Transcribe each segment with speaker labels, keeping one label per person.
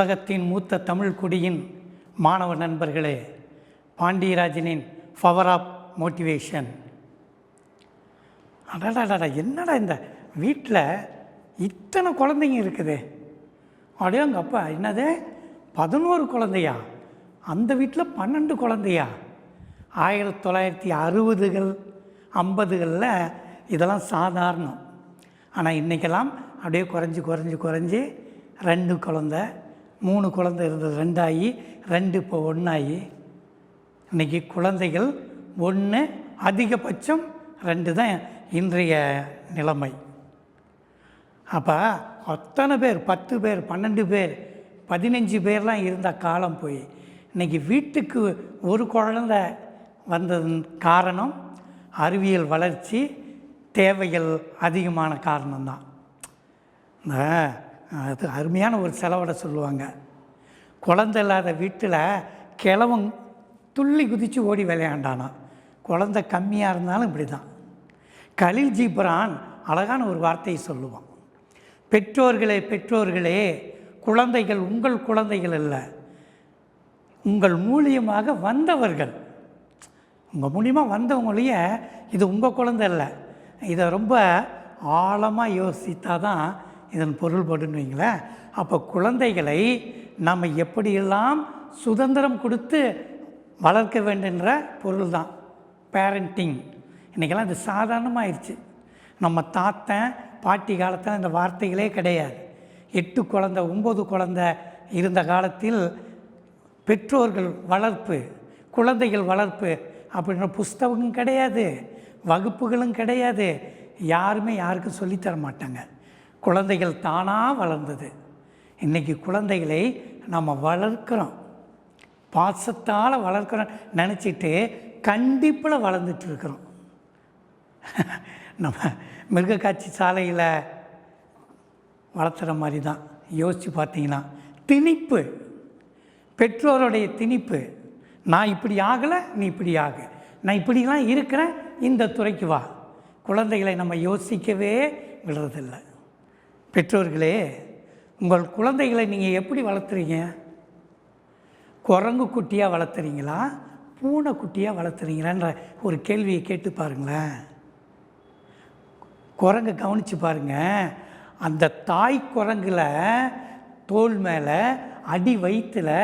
Speaker 1: உலகத்தின் மூத்த தமிழ் குடியின் மாணவ நண்பர்களே, பாண்டியராஜனின் பவர் ஆஃப் மோட்டிவேஷன். அடடா, என்னடா இந்த வீட்டில் இத்தனை குழந்தைங்க இருக்குது, அப்படியே அங்கே அப்பா என்னது 11 குழந்தையா, அந்த வீட்டில் 12 குழந்தையா. 1960கள் 50களில் இதெல்லாம் சாதாரணம். ஆனால் இன்றைக்கெல்லாம் அப்படியே குறைஞ்சி 2 குழந்தை 3 குழந்தை இருந்தது 2 ஆகி 2 இப்போ 1 ஆகி இன்றைக்கி குழந்தைகள் 1 அதிகபட்சம் 2 தான் இன்றைய நிலைமை. அப்போ அத்தனை பேர் 10 பேர் 12 பேர் 15 பேர்லாம் இருந்த காலம் போய் இன்றைக்கி வீட்டுக்கு ஒரு குழந்தை வந்ததன் காரணம் அறிவியல் வளர்ச்சி, தேவைகள் அதிகமான காரணம்தான். அது அருமையான ஒரு செலவிட சொல்லுவாங்க. குழந்தை இல்லாத வீட்டில் கிழவன் துள்ளி குதித்து ஓடி விளையாண்டானா. குழந்தை கம்மியாக இருந்தாலும் இப்படி தான். கலீல் ஜிப்ரான் அழகான ஒரு வார்த்தையை சொல்லுவான். பெற்றோர்களே குழந்தைகள் உங்கள் குழந்தைகள் அல்ல, உங்கள் மூலியமாக வந்தவர்கள். உங்கள் மூலியமாக வந்தவங்களையே இது உங்கள் குழந்தை இல்லை. இதை ரொம்ப ஆழமாக யோசித்தா தான் இதன் பொருள்படுன்னு வைங்களேன். அப்போ குழந்தைகளை நம்ம எப்படியெல்லாம் சுதந்திரம் கொடுத்து வளர்க்க வேண்டுன்ற பொருள் தான் பேரண்டிங். இன்றைக்கெல்லாம் இது சாதாரணமாகிடுச்சு. நம்ம தாத்தன் பாட்டி காலத்தில் இந்த வார்த்தைகளே கிடையாது. 8 குழந்தை 9 குழந்தை இருந்த காலத்தில் பெற்றோர்கள் வளர்ப்பு, குழந்தைகள் வளர்ப்பு அப்படின்ற புஸ்தகமும் கிடையாது, வகுப்புகளும் கிடையாது. யாருமே யாருக்கும் சொல்லித்தர மாட்டாங்க. குழந்தைகள் தானாக வளர்ந்தது. இன்றைக்கி குழந்தைகளை நம்ம வளர்க்குறோம், பாசத்தால் வளர்க்குறோம் நினச்சிட்டு கண்டிப்பாக வளர்ந்துட்டுருக்குறோம். நம்ம மிருக காட்சி சாலையில் வளர்த்துற மாதிரி தான். யோசித்து பார்த்தீங்கன்னா திணிப்பு, பெற்றோருடைய திணிப்பு. நான் இப்படி ஆகலை, நீ இப்படி ஆகு, நான் இப்படிலாம் இருக்கிறேன், இந்த துறைக்கு வா. குழந்தைகளை நம்ம யோசிக்கவே விடுறதில்லை. பெற்றோர்களே, உங்கள் குழந்தைகளை நீங்கள் எப்படி வளர்த்துறீங்க? குரங்கு குட்டியாக வளர்த்துறீங்களா, பூனை குட்டியாக வளர்த்துறீங்களான்ற ஒரு கேள்வியை கேட்டு பாருங்களேன். குரங்கை கவனித்து பாருங்கள். அந்த தாய் குரங்கில் தோல் மேலே அடி வயிற்றில்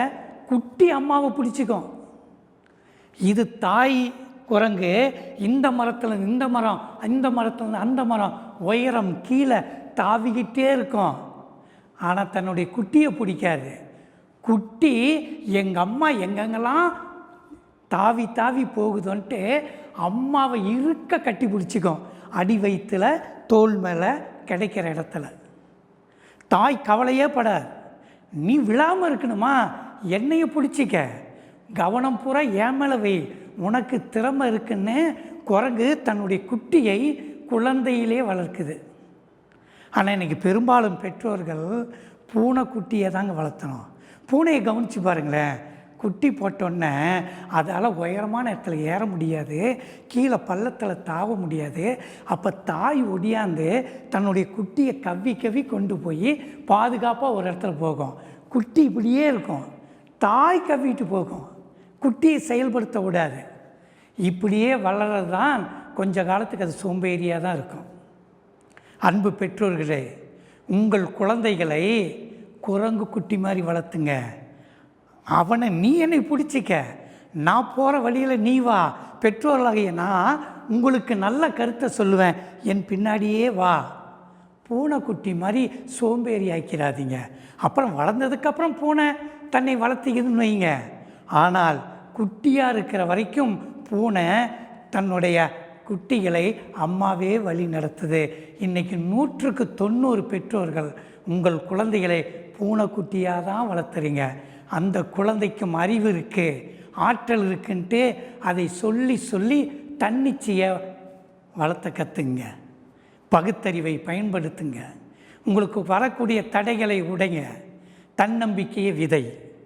Speaker 1: குட்டி அம்மாவை பிடிச்சிக்கும். இது தாய் குரங்கு இந்த மரத்தில் இந்த மரம், இந்த மரத்தில் அந்த மரம், உயரம் கீழே தாவிக்கிட்டே இருக்கும். ஆனால் தன்னுடைய குட்டியை பிடிக்காது. குட்டி எங்கள் அம்மா எங்கெங்கெல்லாம் தாவி தாவி போகுதுன்ட்டு அம்மாவை இருக்க கட்டி பிடிச்சிக்கும். அடி வயிற்றில் தோல் மேலே கிடைக்கிற இடத்துல. தாய் கவலையே படாது. நீ விழாமல் இருக்கணுமா, என்னையை பிடிச்சிக்க, கவனம் பூரா என் மேலே வை, உனக்கு திறமை இருக்குன்னு குரங்கு தன்னுடைய குட்டியை குழந்தையிலே வளர்க்குது. ஆனால் இன்றைக்கி பெரும்பாலும் பெற்றோர்கள் பூனை குட்டியை தாங்க வளர்த்தணும். பூனையை கவனித்து பாருங்களேன். குட்டி போட்டோன்னே அதால் உயரமான இடத்துல ஏற முடியாது, கீழே பள்ளத்தில் தாவ முடியாது. அப்போ தாய் ஒடியாந்து தன்னுடைய குட்டியை கவ்வி கொண்டு போய் பாதுகாப்பாக ஒரு இடத்துல போகும். குட்டி இப்படியே இருக்கும், தாய் கவ்விட்டு போகும், குட்டியை செயல்படுத்த விடாது. இப்படியே வளர்றது தான் கொஞ்ச காலத்துக்கு அது சோம்பேறியாக தான் இருக்கும். அன்பு பெற்றோர்களே, உங்கள் குழந்தைகளை குரங்கு குட்டி மாதிரி வளர்த்துங்க. அவனை நீ என்னை பிடிச்சிக்க, நான் போகிற வழியில் நீ வா. பெற்றோர்களாகிய நான் உங்களுக்கு நல்ல கருத்தை சொல்லுவேன், என் பின்னாடியே வா. பூனைக்குட்டி மாதிரி சோம்பேறி ஆக்கிறாதீங்க. அப்புறம் வளர்ந்ததுக்கப்புறம் பூனை தன்னை வளர்த்திக்குதுன்னு வைங்க. ஆனால் குட்டியாக இருக்கிற வரைக்கும் பூனை தன்னுடைய குட்டிகளை அம்மாவே வழி நடத்துது. இன்றைக்கி 100க்கு 90 பெற்றோர்கள் உங்கள் குழந்தைகளை பூனைக்குட்டியாக தான் வளர்த்துறீங்க. அந்த குழந்தைக்கும் அறிவு இருக்குது, ஆற்றல் இருக்குன்ட்டு அதை சொல்லி தன்னிச்சையை வளர்த்த கற்றுங்க. பகுத்தறிவை பயன்படுத்துங்க. உங்களுக்கு வரக்கூடிய தடைகளை உடைங்க. தன்னம்பிக்கையை விதை.